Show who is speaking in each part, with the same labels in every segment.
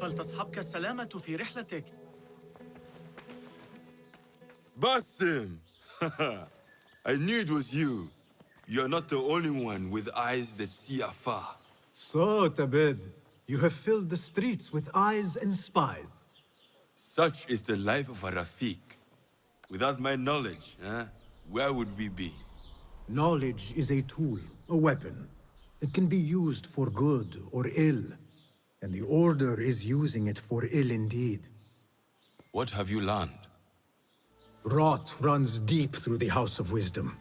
Speaker 1: فلتصحبك السلامة في رحلتك.
Speaker 2: Basim! I knew it was you. You're not the only one with eyes that see afar.
Speaker 3: So, Tabid, you have filled the streets with eyes and spies.
Speaker 2: Such is the life of a Rafiq. Without my knowledge, where would we be?
Speaker 3: Knowledge is a tool, a weapon. It can be used for good or ill. And the Order is using it for ill indeed.
Speaker 2: What have you learned?
Speaker 3: Rot runs deep through the House of Wisdom.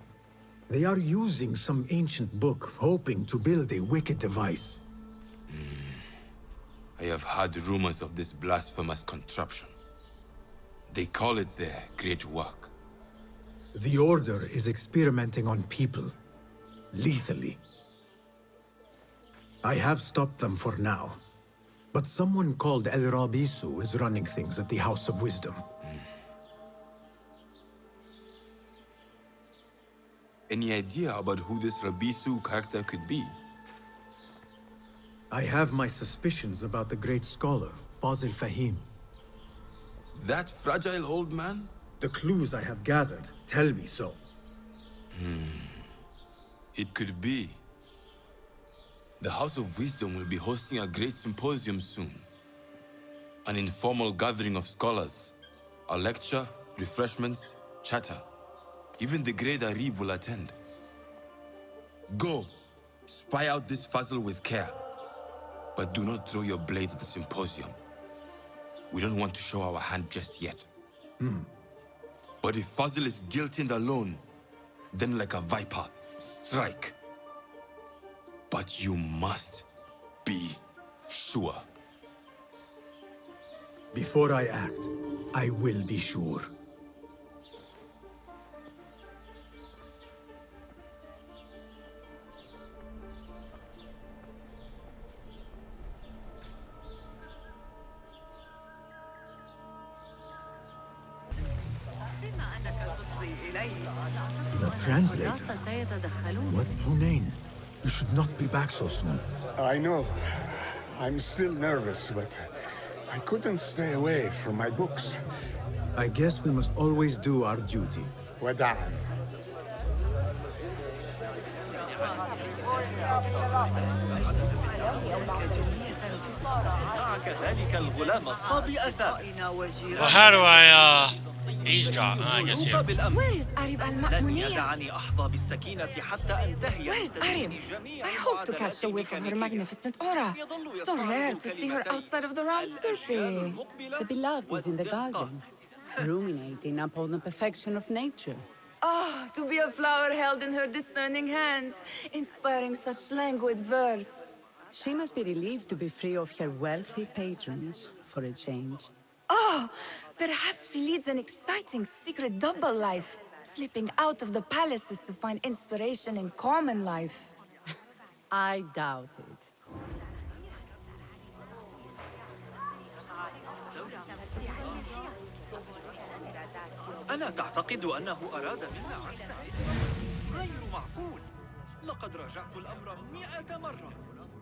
Speaker 3: They are using some ancient book, hoping to build a wicked device.
Speaker 2: I have heard rumors of this blasphemous contraption. They call it their great work.
Speaker 3: The Order is experimenting on people, lethally. I have stopped them for now. But someone called El Rabisu is running things at the House of Wisdom.
Speaker 2: Any idea about who this Rabisu character could be?
Speaker 3: I have my suspicions about the great scholar, Fazil Fahim.
Speaker 2: That fragile old man?
Speaker 3: The clues I have gathered tell me so.
Speaker 2: It could be. The House of Wisdom will be hosting a great symposium soon. An informal gathering of scholars. A lecture, refreshments, chatter. Even the great Arib will attend. Go, spy out this Fazil with care. But do not throw your blade at the symposium. We don't want to show our hand just yet. But if Fazil is guilty and alone, then like a viper, strike. But you must be sure.
Speaker 3: Before I act, I will be sure. The translator? What Hunain? You should not be back so soon.
Speaker 4: I know. I'm still nervous, but I couldn't stay away from my books.
Speaker 3: I guess we must always do our duty.
Speaker 4: وداعاً.
Speaker 1: كذلك الغلام الصبي أثار.
Speaker 5: Well, how do I eavesdrop? I guess here.
Speaker 6: Where is Arib al-Ma'muniyah?
Speaker 1: يدعني أحظى بالسكينة حتى أنتهي.
Speaker 6: Where is Arib? I hope to catch a whiff of her magnificent aura. So rare to see her outside of the round city.
Speaker 7: The beloved is in the garden, ruminating upon the perfection of nature.
Speaker 6: Oh, to be a flower held in her discerning hands, inspiring such languid verse.
Speaker 7: She must be relieved to be free of her wealthy patrons, for a change.
Speaker 6: Oh, perhaps she leads an exciting secret double life, slipping out of the palaces to find inspiration in common life.
Speaker 7: I doubt it.
Speaker 1: أنا تعتقد أنه أراد منا عكس اسمه. غير معقول. لقد راجعت الأمر 100 مرة.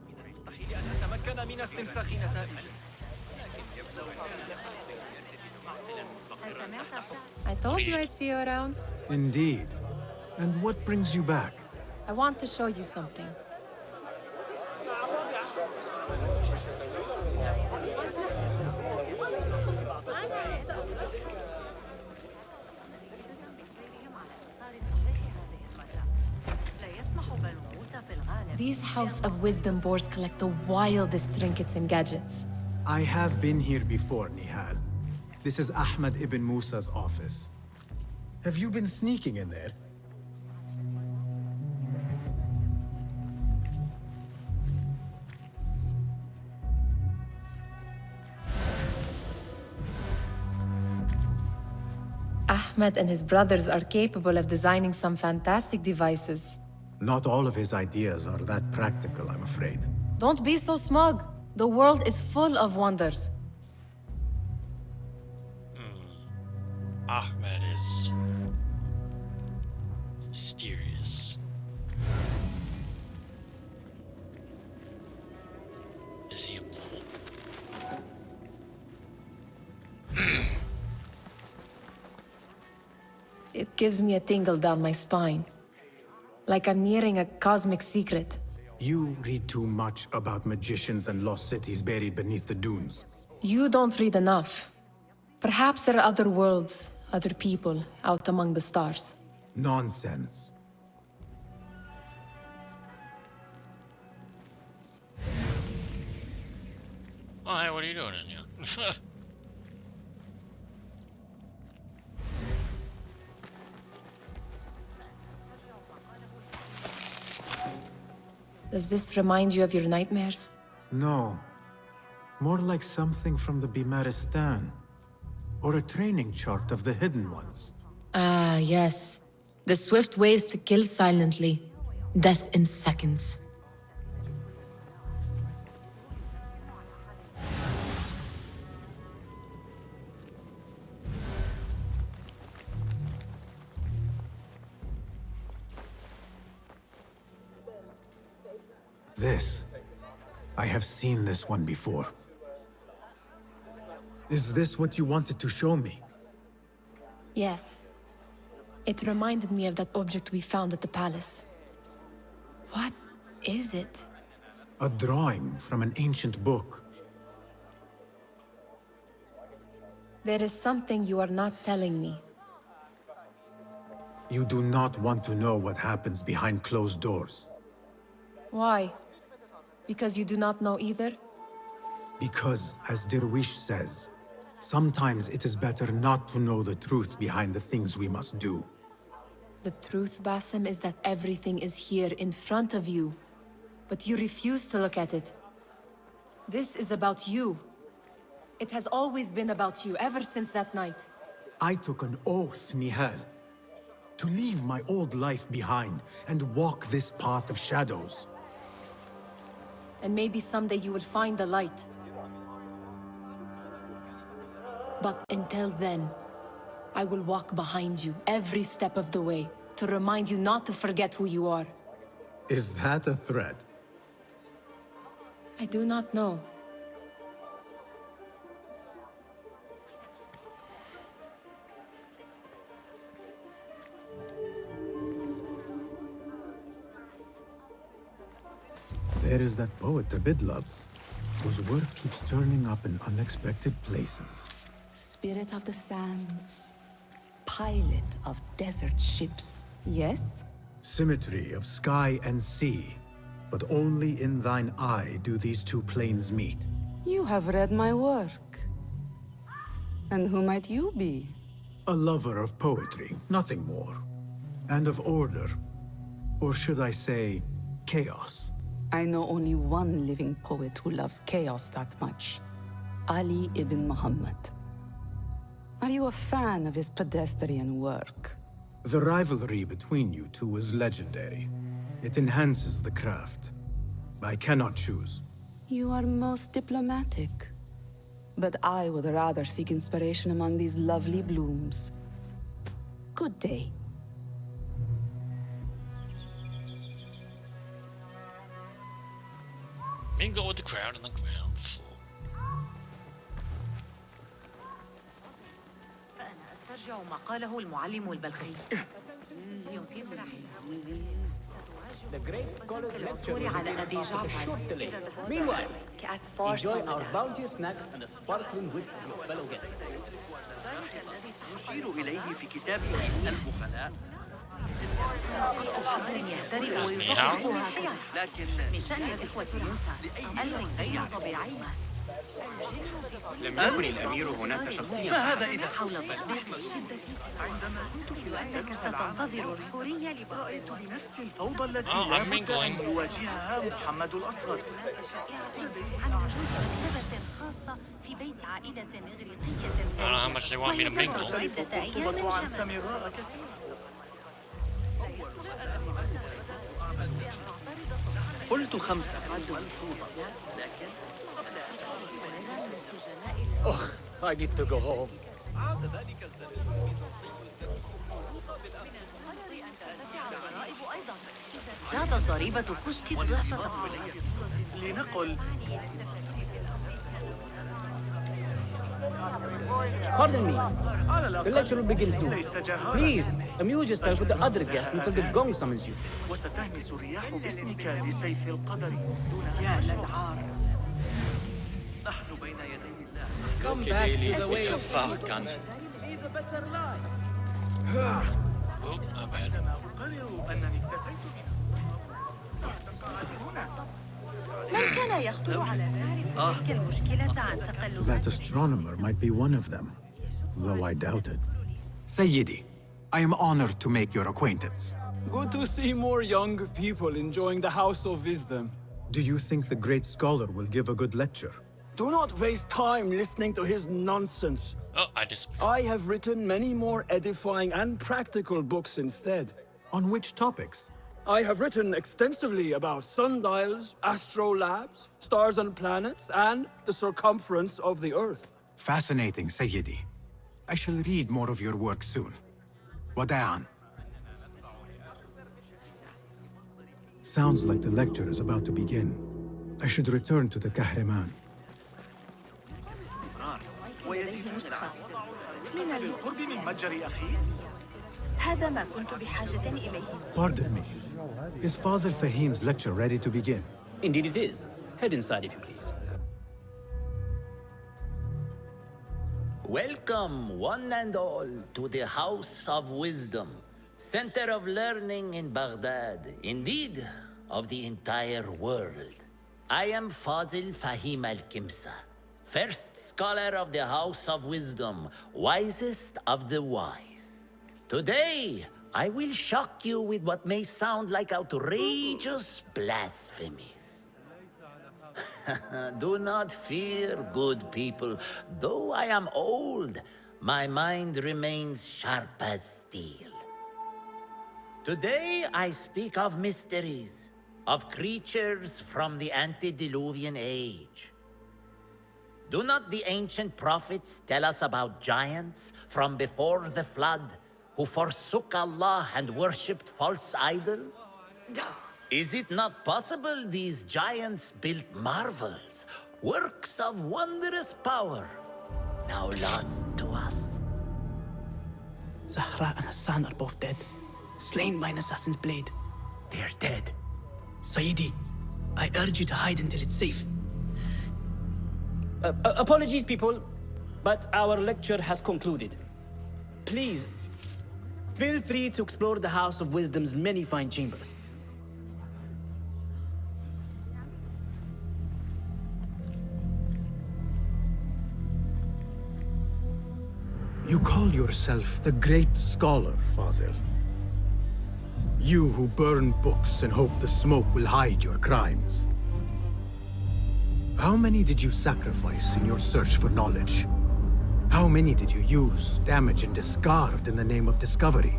Speaker 1: من المستحيل أن أتمكن من استنساخ نتائجه.
Speaker 8: I told you I'd see you around.
Speaker 3: Indeed. And what brings you back?
Speaker 8: I want to show you something. These House of Wisdom boars collect the wildest trinkets and gadgets.
Speaker 3: I have been here before, Nihal. This is Ahmed ibn Musa's office. Have you been sneaking in there?
Speaker 8: Ahmed and his brothers are capable of designing some fantastic devices.
Speaker 3: Not all of his ideas are that practical, I'm afraid.
Speaker 8: Don't be so smug. The world is full of wonders.
Speaker 5: Ahmed is mysterious. Is he a mole?
Speaker 8: it gives me a tingle down my spine. Like I'm nearing a cosmic secret.
Speaker 3: You read too much about magicians and lost cities buried beneath the dunes.
Speaker 8: You don't read enough. Perhaps there are other worlds, other people, out among the stars.
Speaker 3: Nonsense.
Speaker 5: Oh, hey, what are you doing in here?
Speaker 8: Does this remind you of your nightmares?
Speaker 3: No. More like something from the Bimaristan. Or a training chart of the Hidden Ones.
Speaker 8: Ah, yes. The swift ways to kill silently. Death in seconds.
Speaker 3: This. I have seen this one before. Is this what you wanted to show me?
Speaker 8: Yes. It reminded me of that object we found at the palace. What is it?
Speaker 3: A drawing from an ancient book.
Speaker 8: There is something you are not telling me.
Speaker 3: You do not want to know what happens behind closed doors.
Speaker 8: Why? Because you do not know either?
Speaker 3: Because, as Derwish says, sometimes it is better not to know the truth behind the things we must do.
Speaker 8: The truth, Basim, is that everything is here in front of you. But you refuse to look at it. This is about you. It has always been about you, ever since that night.
Speaker 3: I took an oath, Nihal, to leave my old life behind and walk this path of shadows.
Speaker 8: And maybe someday you will find the light. But until then, I will walk behind you every step of the way to remind you not to forget who you are.
Speaker 3: Is that a threat?
Speaker 8: I do not know.
Speaker 3: There is that poet Abid loves, whose work keeps turning up in unexpected places.
Speaker 7: Spirit of the sands, pilot of desert ships.
Speaker 8: Yes?
Speaker 3: Symmetry of sky and sea, but only in thine eye do these two planes meet.
Speaker 7: You have read my work. And who might you be?
Speaker 3: A lover of poetry, nothing more. And of order. Or should I say, chaos.
Speaker 7: I know only one living poet who loves chaos that much. Ali ibn Muhammad. Are you a fan of his pedestrian work?
Speaker 3: The rivalry between you two is legendary. It enhances the craft. I cannot choose.
Speaker 7: You are most diplomatic. But I would rather seek inspiration among these lovely blooms. Good day.
Speaker 5: Mingle with the crowd on the ground floor.
Speaker 9: فأنا أسترجع ما قاله المعلم البلخي. يمكننا
Speaker 10: The great scholars lecture
Speaker 9: العثور على أبي
Speaker 10: with a
Speaker 9: جعفر.
Speaker 10: short delay. Meanwhile, enjoy our bounteous snacks and a sparkling wit of your fellow guests.
Speaker 1: يشير إليه في كتابه البخلاء.
Speaker 9: يهترئ ويطبقها لكن من شأن الإخوة موسى ألا يكون طبيعيا.
Speaker 10: لم يكن الأمير هناك شخصيا.
Speaker 1: ما هذا إذا
Speaker 9: حول تطبيق الشدة
Speaker 1: عندما كنت في
Speaker 9: وأنك ستنتظر الحرية
Speaker 1: رأيت بنفسي الفوضى التي
Speaker 5: Oh,
Speaker 1: لا
Speaker 5: I'm
Speaker 1: بد أن
Speaker 5: mingling.
Speaker 1: يواجهها محمد الأصغر.
Speaker 9: عن وجود مكتبة خاصة في بيت عائلة إغريقية
Speaker 5: I don't know how much they want me to mingle.
Speaker 9: عدة أيام
Speaker 1: الخطبة عن
Speaker 9: شمال.
Speaker 1: سامراء كثيرا. قلت 5 والفوضى لكن
Speaker 10: I need to go home.
Speaker 1: عاد ذلك الزمن
Speaker 9: زادت ضريبة كشك ضعف
Speaker 1: لنقل
Speaker 10: Pardon me. The lecture will begin soon. Please, amuse yourself with the other guests until the gong summons you.
Speaker 1: وستهمس الرياح باسمك لسيف القدر دون
Speaker 9: يا للعار.
Speaker 1: نحن بين يدي الله.
Speaker 10: Come back to the way of
Speaker 5: Falcon.
Speaker 10: Lead a better life.
Speaker 5: Oh, not bad.
Speaker 1: أنا أقرر أنني افتتيت
Speaker 9: من كان يخطر على بالي تلك المشكلة عن تقلب
Speaker 3: That astronomer might be one of them, though I doubt it. Sayyidi, I am honored to make your acquaintance.
Speaker 11: Good to see more young people enjoying the House of Wisdom.
Speaker 3: Do you think the great scholar will give a good lecture?
Speaker 11: Do not waste time listening to his nonsense.
Speaker 5: Oh, I disappeared.
Speaker 11: I have written many more edifying and practical books instead.
Speaker 3: On which topics?
Speaker 11: I have written extensively about sundials, astrolabes, stars and planets, and the circumference of the Earth.
Speaker 3: Fascinating, Sayyidi. I shall read more of your work soon. Wada'an. Sounds like the lecture is about to begin. I should return to the Kahraman.
Speaker 1: ويزيد من القرب من متجر أخي.
Speaker 9: هذا ما كنت بحاجة إليه.
Speaker 3: Pardon me. Is Fazil Fahim's lecture ready to begin?
Speaker 10: Indeed it is. Head inside if you please.
Speaker 12: Welcome, one and all, to the House of Wisdom, center of learning in Baghdad, indeed, of the entire world. I am Fazil Fahim al-Kimsa, first scholar of the House of Wisdom, wisest of the wise. Today, I will shock you with what may sound like outrageous blasphemies. Do not fear, good people. Though I am old, my mind remains sharp as steel. Today I speak of mysteries, of creatures from the antediluvian age. Do not the ancient prophets tell us about giants from before the flood who forsook Allah and worshipped false idols? Is it not possible these giants built marvels, works of wondrous power, now lost to us?
Speaker 10: Zahra and Hassan are both dead, slain by an assassin's blade.
Speaker 12: They're dead.
Speaker 10: Sayyidi, I urge you to hide until it's safe. Apologies, people, but our lecture has concluded. Please, feel free to explore the House of Wisdom's many fine chambers.
Speaker 3: You call yourself the great scholar, Fazil. You who burn books and hope the smoke will hide your crimes. How many did you sacrifice in your search for knowledge? How many did you use, damage, and discard in the name of discovery?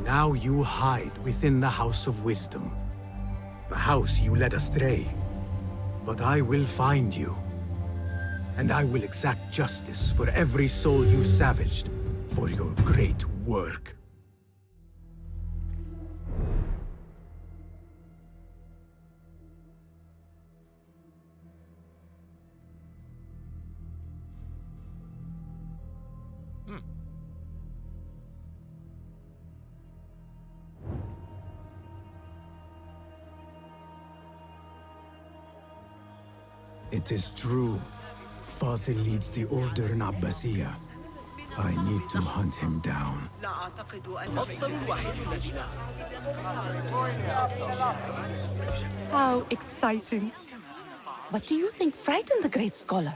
Speaker 3: Now you hide within the House of Wisdom. The house you led astray. But I will find you. And I will exact justice for every soul you savaged for your great work. It is true. Fazil leads the order in Abbasiyya. I need to hunt him down.
Speaker 7: How exciting. What do you think frightened the great scholar?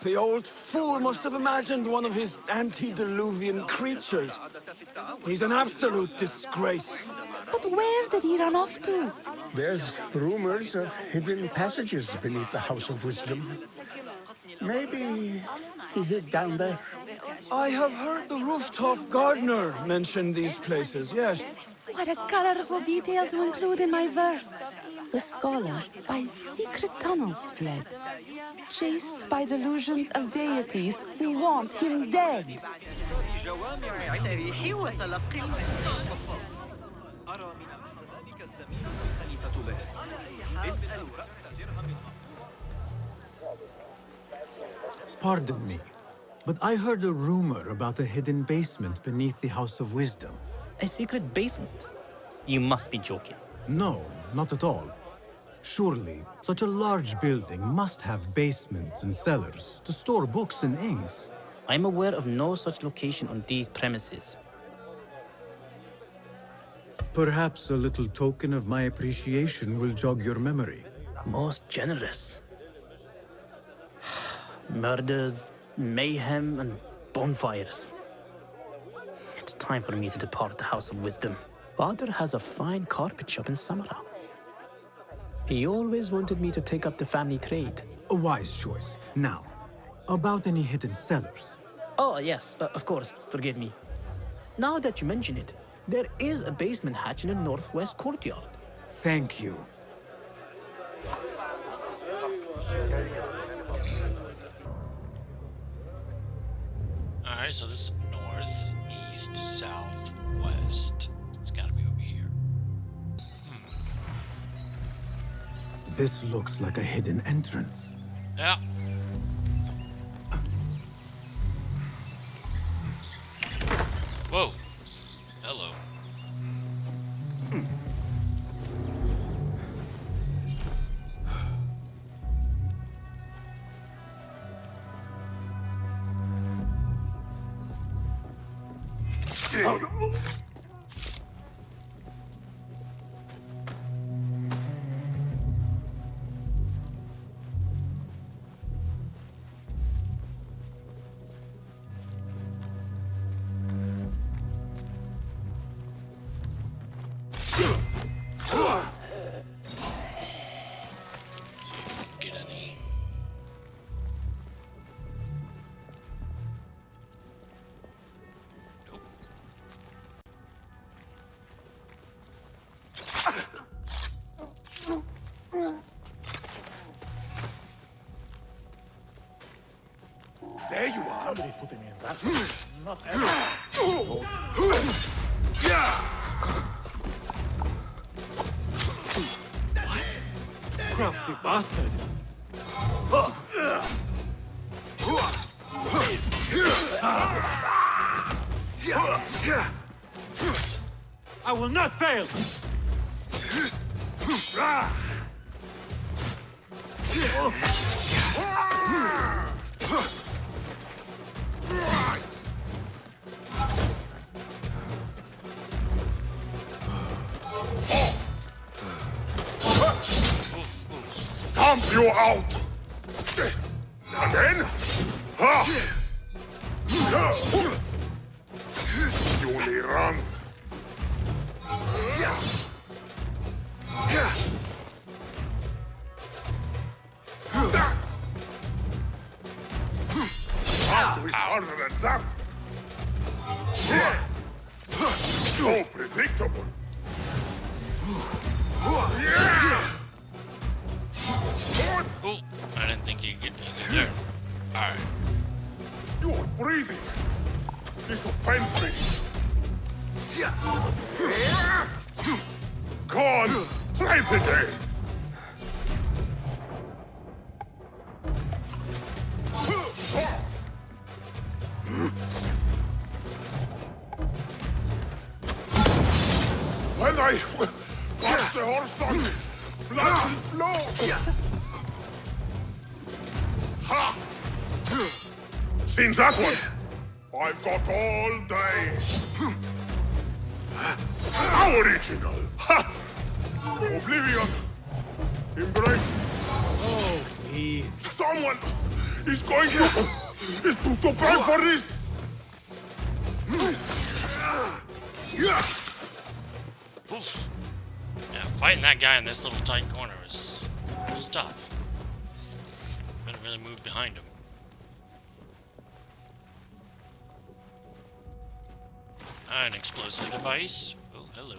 Speaker 11: The old fool must have imagined one of his antediluvian creatures. He's an absolute disgrace.
Speaker 7: But where did he run off to?
Speaker 4: There's rumors of hidden passages beneath the House of Wisdom. Maybe he hid down there.
Speaker 11: I have heard the rooftop gardener mention these places, yes.
Speaker 7: What a colorful detail to include in my verse. The scholar by secret tunnels fled, chased by delusions of deities who want him dead.
Speaker 3: Pardon me. But I heard a rumor about a hidden basement beneath the House of Wisdom.
Speaker 10: A secret basement? You must be joking.
Speaker 3: No, not at all. Surely, such a large building must have basements and cellars to store books and inks.
Speaker 10: I'm aware of no such location on these premises.
Speaker 3: Perhaps a little token of my appreciation will jog your memory.
Speaker 10: Most generous. Murders, mayhem, and bonfires. It's time for me to depart the House of Wisdom. Father has a fine carpet shop in Samara. He always wanted me to take up the family trade.
Speaker 3: A wise choice. Now, about any hidden cellars.
Speaker 10: Oh, yes, of course, forgive me. Now that you mention it, there is a basement hatch in the northwest courtyard.
Speaker 3: Thank you.
Speaker 5: Alright, so this is north, east, south, west. It's gotta be over here.
Speaker 3: This looks like a hidden entrance.
Speaker 5: Yeah. Whoa. Hello. Get any. Nope.
Speaker 4: There you are.
Speaker 11: Crafty bastard. I will not fail.
Speaker 13: Stomp you out! And then... Ha! Julie, run! Can't we harder than that? So predictable.
Speaker 5: Oh, I didn't think you could get me through there. Alright.
Speaker 13: Your breathing is offends me. Go on, try it again. When I got the horse on me, blood will flow. Ha! Seen that one? I've got all day. How original! Ha! Oblivion! Embrace!
Speaker 3: Oh, please.
Speaker 13: Someone is going to pay for this!
Speaker 5: Oof. Yeah, fighting that guy in this little tight corner is tough. Better really move behind him. An explosive device. Oh, hello.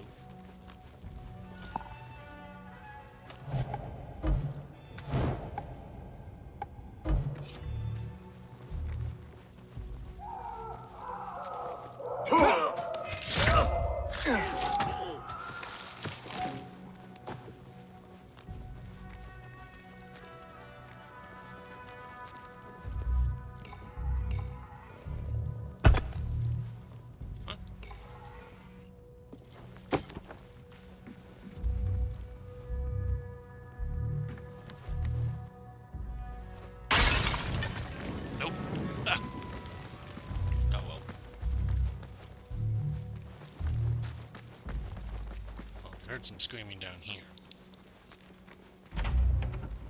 Speaker 5: some screaming down here.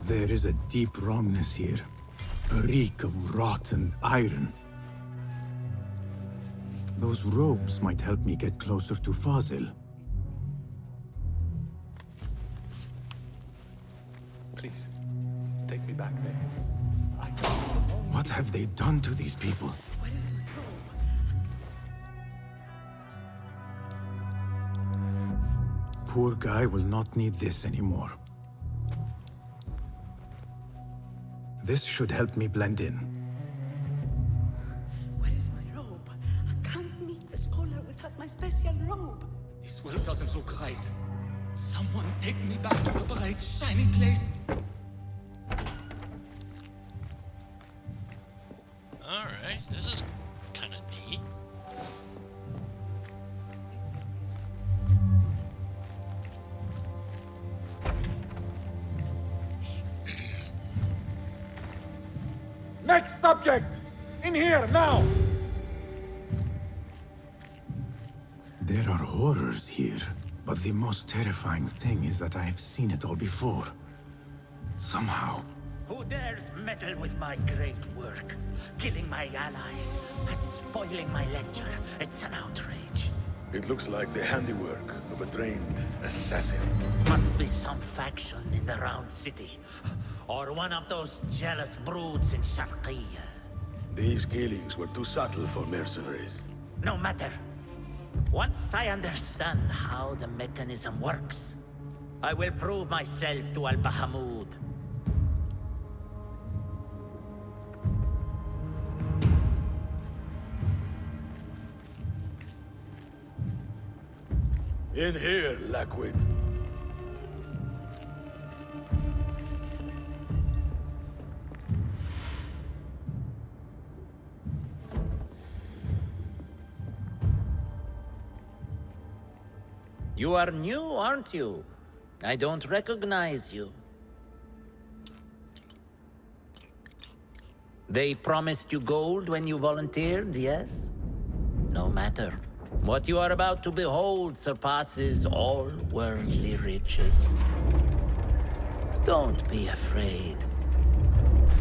Speaker 3: There is a deep wrongness here. A reek of rotten iron. Those robes might help me get closer to Fazil.
Speaker 11: Please, take me back there.
Speaker 3: What have they done to these people? Poor guy will not need this anymore. This should help me blend in.
Speaker 7: Where is my robe? I can't meet the scholar without my special robe.
Speaker 14: This world doesn't look right. Someone take me back to the bright, shiny place.
Speaker 5: Alright, this is kind of neat.
Speaker 11: Next subject! In here, now!
Speaker 3: There are horrors here, but the most terrifying thing is that I have seen it all before. Somehow.
Speaker 12: Who dares meddle with my great work? Killing my allies and spoiling my lecture. It's an outrage.
Speaker 13: It looks like the handiwork of a trained assassin.
Speaker 12: Must be some faction in the Round City. Or one of those jealous broods in Sharqiyya.
Speaker 13: These killings were too subtle for mercenaries.
Speaker 12: No matter. Once I understand how the mechanism works, I will prove myself to Al-Bahamud.
Speaker 13: In here, Lackwit.
Speaker 12: You are new, aren't you? I don't recognize you. They promised you gold when you volunteered, yes? No matter. What you are about to behold surpasses all worldly riches. Don't be afraid.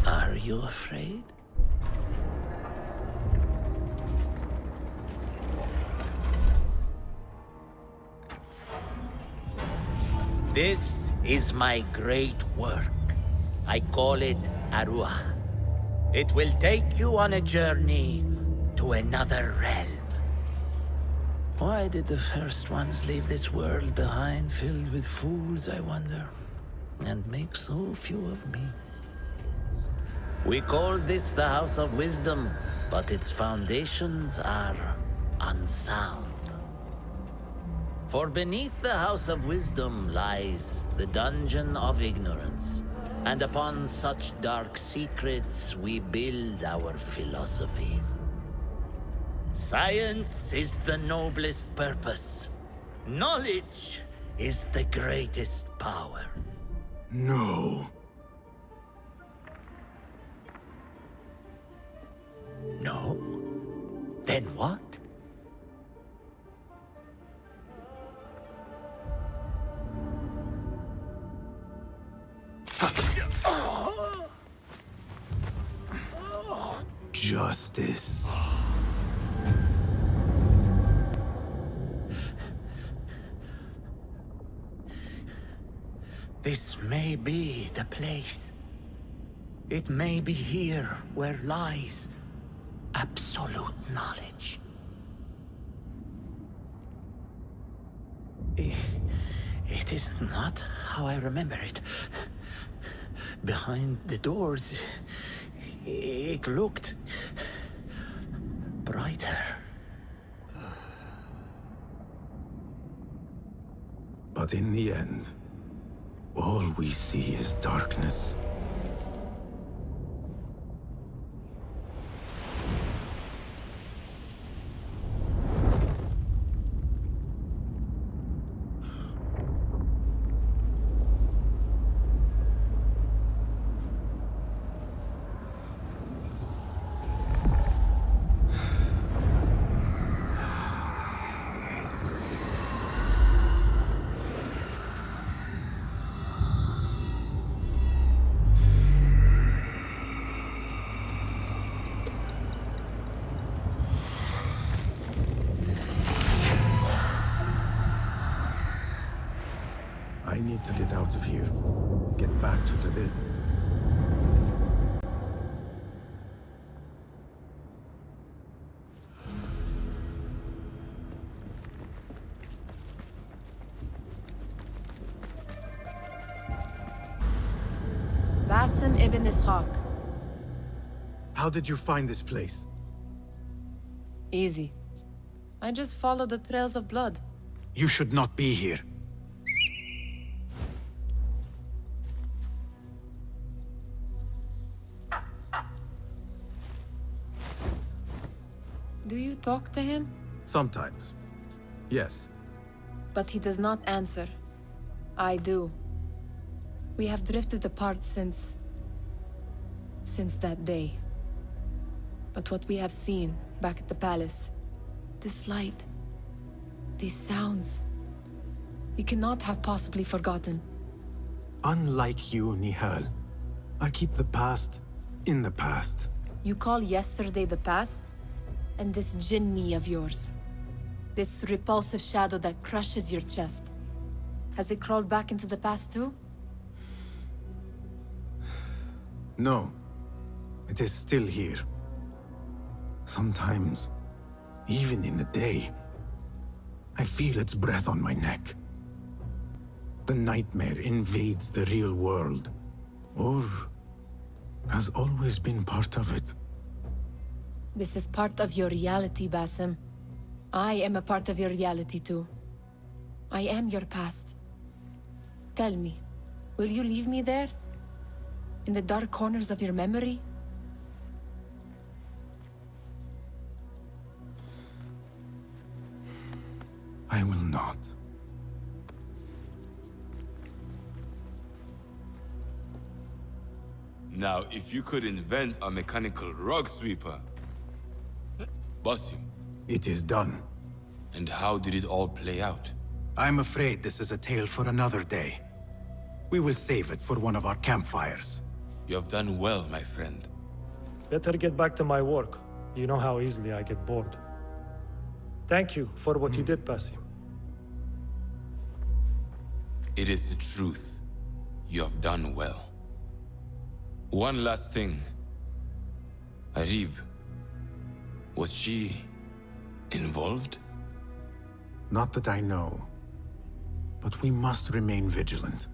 Speaker 12: Are you afraid? This is my great work. I call it Arua. It will take you on a journey to another realm. Why did the first ones leave this world behind, filled with fools, I wonder, and make so few of me? We called this the House of Wisdom, but its foundations are unsound. For beneath the House of Wisdom lies the Dungeon of Ignorance, and upon such dark secrets we build our philosophies. Science is the noblest purpose. Knowledge is the greatest power.
Speaker 3: No.
Speaker 12: No? Then what?
Speaker 3: Justice.
Speaker 12: This may be the place. It may be here where lies absolute knowledge. It is not how I remember it. Behind the doors, it looked brighter.
Speaker 3: But in the end, all we see is darkness. need to get out of here. Get back to the bed.
Speaker 8: Basim ibn Ishaq.
Speaker 3: How did you find this place?
Speaker 8: Easy. I just followed the trails of blood.
Speaker 3: You should not be here.
Speaker 8: Do you talk to him?
Speaker 3: Sometimes. Yes.
Speaker 8: But he does not answer. I do. We have drifted apart since that day. But what we have seen back at the palace, this light, these sounds, we cannot have possibly forgotten.
Speaker 3: Unlike you, Nihal, I keep the past in the past.
Speaker 8: You call yesterday the past? And this jinni of yours, this repulsive shadow that crushes your chest, has it crawled back into the past too?
Speaker 3: No. It is still here. Sometimes, even in the day, I feel its breath on my neck. The nightmare invades the real world, or has always been part of it.
Speaker 8: This is part of your reality, Basim. I am a part of your reality too. I am your past. Tell me, will you leave me there? In the dark corners of your memory?
Speaker 3: I will not.
Speaker 2: Now, if you could invent a mechanical rug sweeper, Basim.
Speaker 3: It is done.
Speaker 2: And how did it all play out?
Speaker 3: I'm afraid this is a tale for another day. We will save it for one of our campfires.
Speaker 2: You have done well, my friend.
Speaker 15: Better get back to my work. You know how easily I get bored. Thank you for what you did, Basim.
Speaker 2: It is the truth. You have done well. One last thing. Arib, was she involved?
Speaker 3: Not that I know. But we must remain vigilant.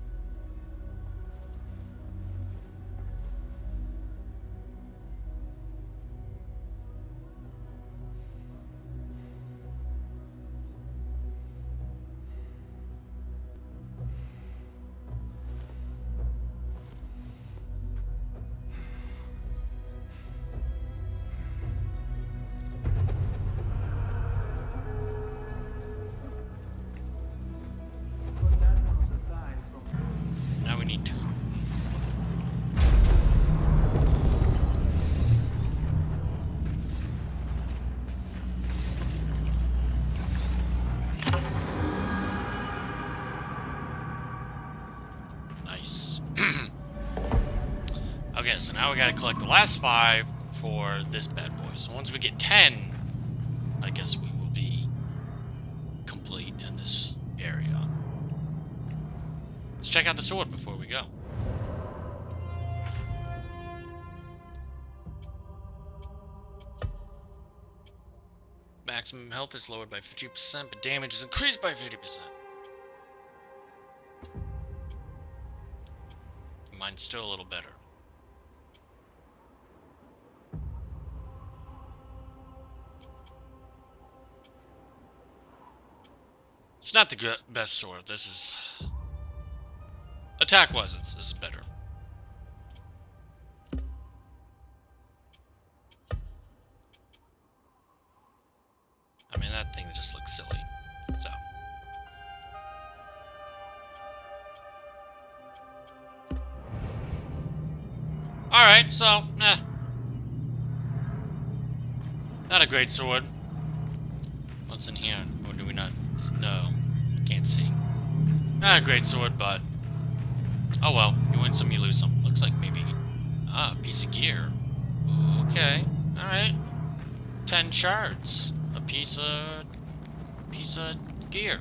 Speaker 5: Now we need two. Nice. Okay, so now we gotta collect the last 5 for this bad boy. So once we get 10, I guess we will be complete in this area. Let's check out the sword before we go. Maximum health is lowered by 50%, but damage is increased by 50%. Mine's still a little better. It's not the best sword. This is... Attack-wise, this is better. I mean, that thing just looks silly. So... Alright, so, not a great sword. What's in here? Or do we not? No, I can't see. Not a great sword, but... Oh well, you win some, you lose some. Looks like maybe... Ah, a piece of gear. Okay, alright. 10 shards. A piece of gear.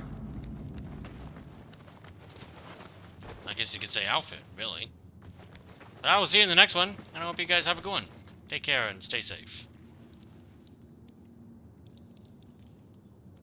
Speaker 5: I guess you could say outfit, really. But I will see you in the next one, and I hope you guys have a good one. Take care and stay safe.